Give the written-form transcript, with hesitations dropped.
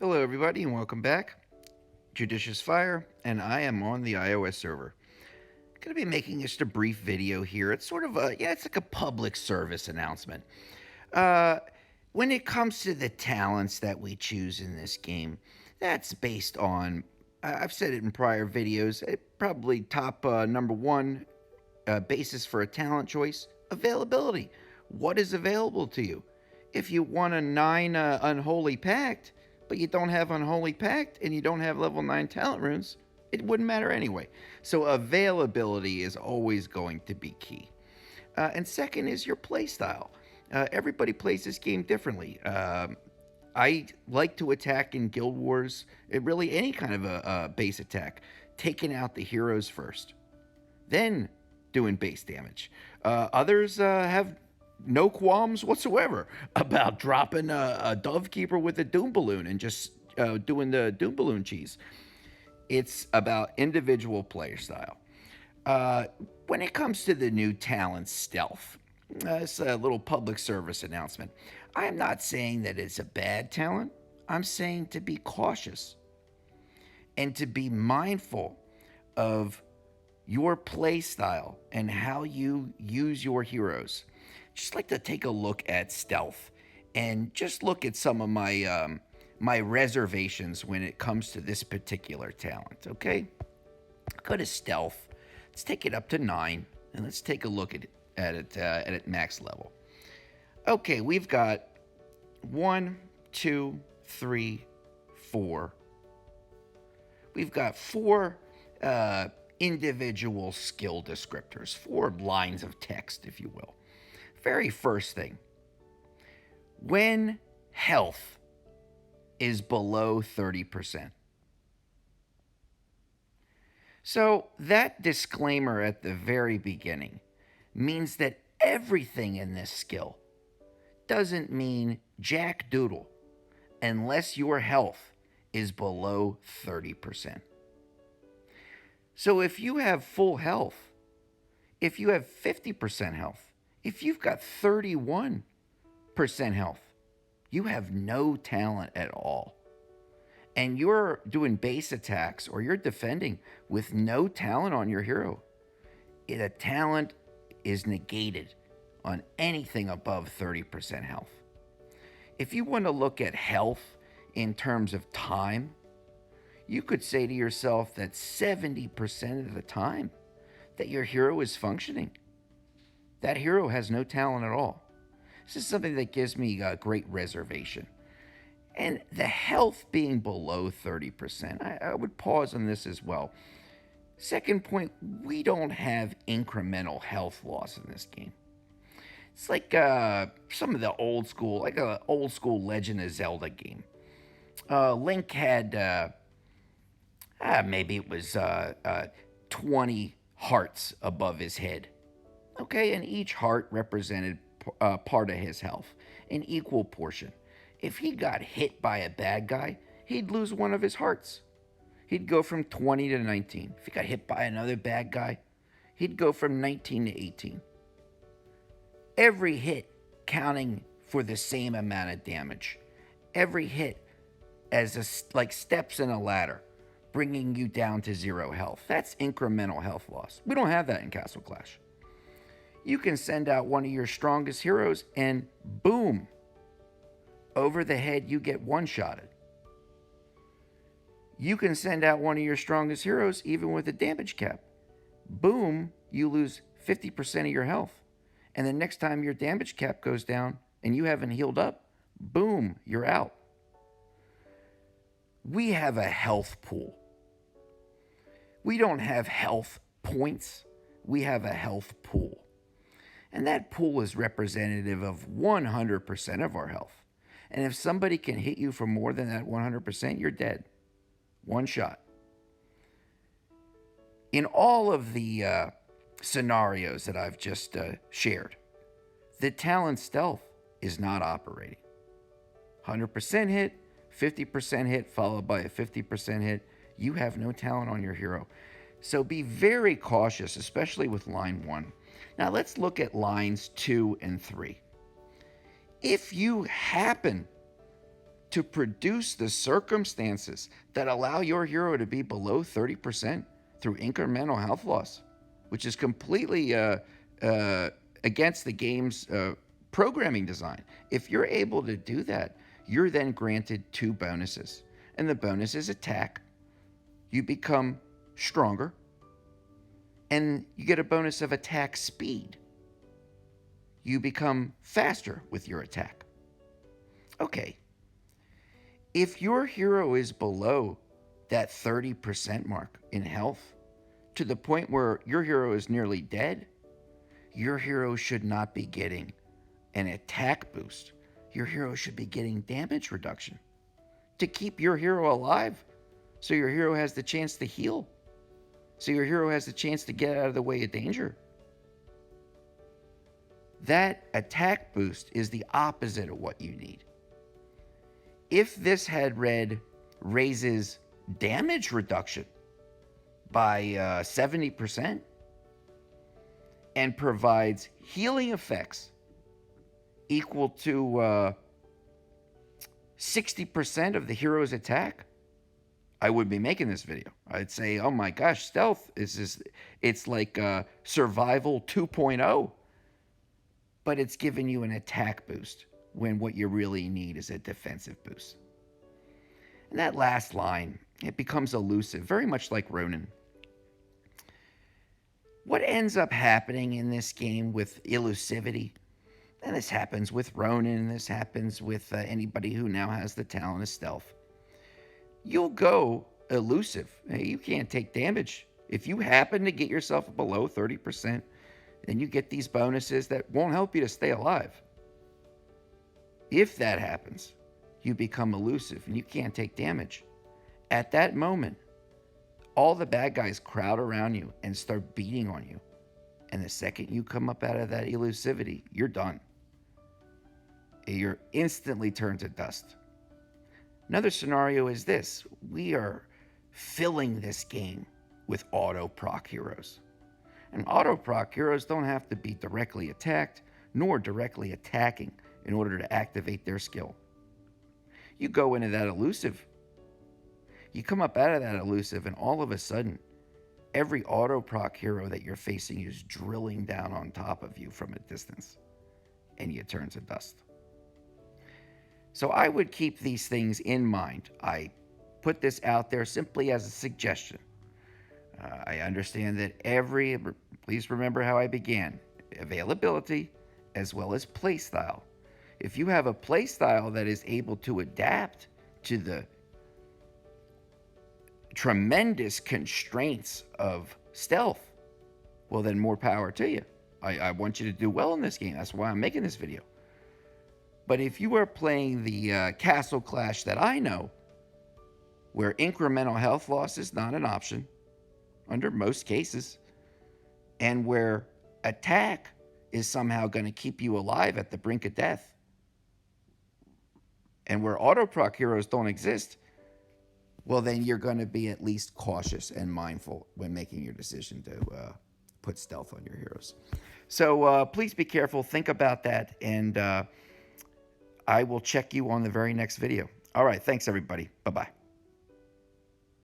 Hello, everybody, and welcome back. JudiciousFire, and I am on the iOS server. Going to be making just a brief video here. It's sort of it's like a public service announcement. Uh, when it comes to the talents that we choose in this game, that's based on, I've said it in prior videos, probably top number one basis for a talent choice availability. What is available to you? If you want a 9 Unholy Pact, but you don't have Unholy Pact and you don't have level 9 talent runes, it wouldn't matter anyway. So availability is always going to be key. And second is your playstyle. Everybody plays this game differently. I like to attack in Guild Wars, really any kind of a base attack, taking out the heroes first, then doing base damage. Others have no qualms whatsoever about dropping a Dove Keeper with a Doom Balloon and just doing the Doom Balloon cheese. It's about individual player style. When it comes to the new talent Stealth, it's a little public service announcement. I am not saying that it's a bad talent. I'm saying to be cautious and to be mindful of your play style and how you use your heroes. Just like to take a look at Stealth and just look at some of my reservations when it comes to this particular talent. Okay, go to Stealth. Let's take it up to 9 and let's take a look at it max level. Okay, we've got 1, 2, 3, 4. We've got 4 individual skill descriptors, 4 lines of text, if you will. Very first thing, when health is below 30%. So that disclaimer at the very beginning means that everything in this skill doesn't mean jack doodle unless your health is below 30%. So if you have full health, if you have 50% health, if you've got 31% health, you have no talent at all. And you're doing base attacks or you're defending with no talent on your hero, the talent is negated on anything above 30% health. If you want to look at health in terms of time, you could say to yourself that 70% of the time that your hero is functioning, that hero has no talent at all. This is something that gives me a great reservation. And the health being below 30%, I would pause on this as well. Second point, we don't have incremental health loss in this game. It's like some of the old school, like an old school Legend of Zelda game. Link had, maybe it was 20 hearts above his head. Okay, and each heart represented part of his health, an equal portion. If he got hit by a bad guy, he'd lose one of his hearts. He'd go from 20 to 19. If he got hit by another bad guy, he'd go from 19 to 18. Every hit counting for the same amount of damage. Every hit as like steps in a ladder, bringing you down to 0 health. That's incremental health loss. We don't have that in Castle Clash. You can send out one of your strongest heroes and boom, over the head you get one-shotted. You can send out one of your strongest heroes even with a damage cap. Boom, you lose 50% of your health. And the next time your damage cap goes down and you haven't healed up, boom, you're out. We have a health pool. We don't have health points. We have a health pool. And that pool is representative of 100% of our health. And if somebody can hit you for more than that 100%, you're dead. One shot. In all of the scenarios that I've just shared, the talent Stealth is not operating. 100% hit, 50% hit, followed by a 50% hit. You have no talent on your hero. So be very cautious, especially with line 1. Now let's look at lines 2 and 3. If you happen to produce the circumstances that allow your hero to be below 30% through incremental health loss, which is completely against the game's programming design. If you're able to do that, you're then granted 2 bonuses. And the bonus is attack. You become stronger. And you get a bonus of attack speed. You become faster with your attack. Okay. If your hero is below that 30% mark in health, to the point where your hero is nearly dead, your hero should not be getting an attack boost. Your hero should be getting damage reduction to keep your hero alive, so your hero has the chance to heal, so your hero has the chance to get out of the way of danger. That attack boost is the opposite of what you need. If this had read raises damage reduction by 70% and provides healing effects equal to 60% of the hero's attack, I would be making this video. I'd say, oh my gosh, stealth it's like survival 2.0, but it's giving you an attack boost when what you really need is a defensive boost. And that last line, it becomes elusive, very much like Ronin. What ends up happening in this game with elusivity, and this happens with Ronin, this happens with anybody who now has the talent of stealth, you'll go elusive. You can't take damage. If you happen to get yourself below 30%, then you get these bonuses that won't help you to stay alive. If that happens, you become elusive and you can't take damage. At that moment, all the bad guys crowd around you and start beating on you. And the second you come up out of that elusivity, you're done. You're instantly turned to dust. Another scenario is this. We are filling this game with auto proc heroes. And auto proc heroes don't have to be directly attacked nor directly attacking in order to activate their skill. You go into that elusive. You come up out of that elusive, and all of a sudden, every auto proc hero that you're facing is drilling down on top of you from a distance, and you turn to dust. So I would keep these things in mind. I put this out there simply as a suggestion. I understand that please remember how I began, availability as well as play style. If you have a play style that is able to adapt to the tremendous constraints of stealth, well, then more power to you. I want you to do well in this game. That's why I'm making this video. But if you are playing the Castle Clash that I know, where incremental health loss is not an option under most cases, and where attack is somehow going to keep you alive at the brink of death, and where auto proc heroes don't exist, well, then you're going to be at least cautious and mindful when making your decision to put stealth on your heroes. So please be careful. Think about that, and I will check you on the very next video. All right. Thanks, everybody. Bye-bye.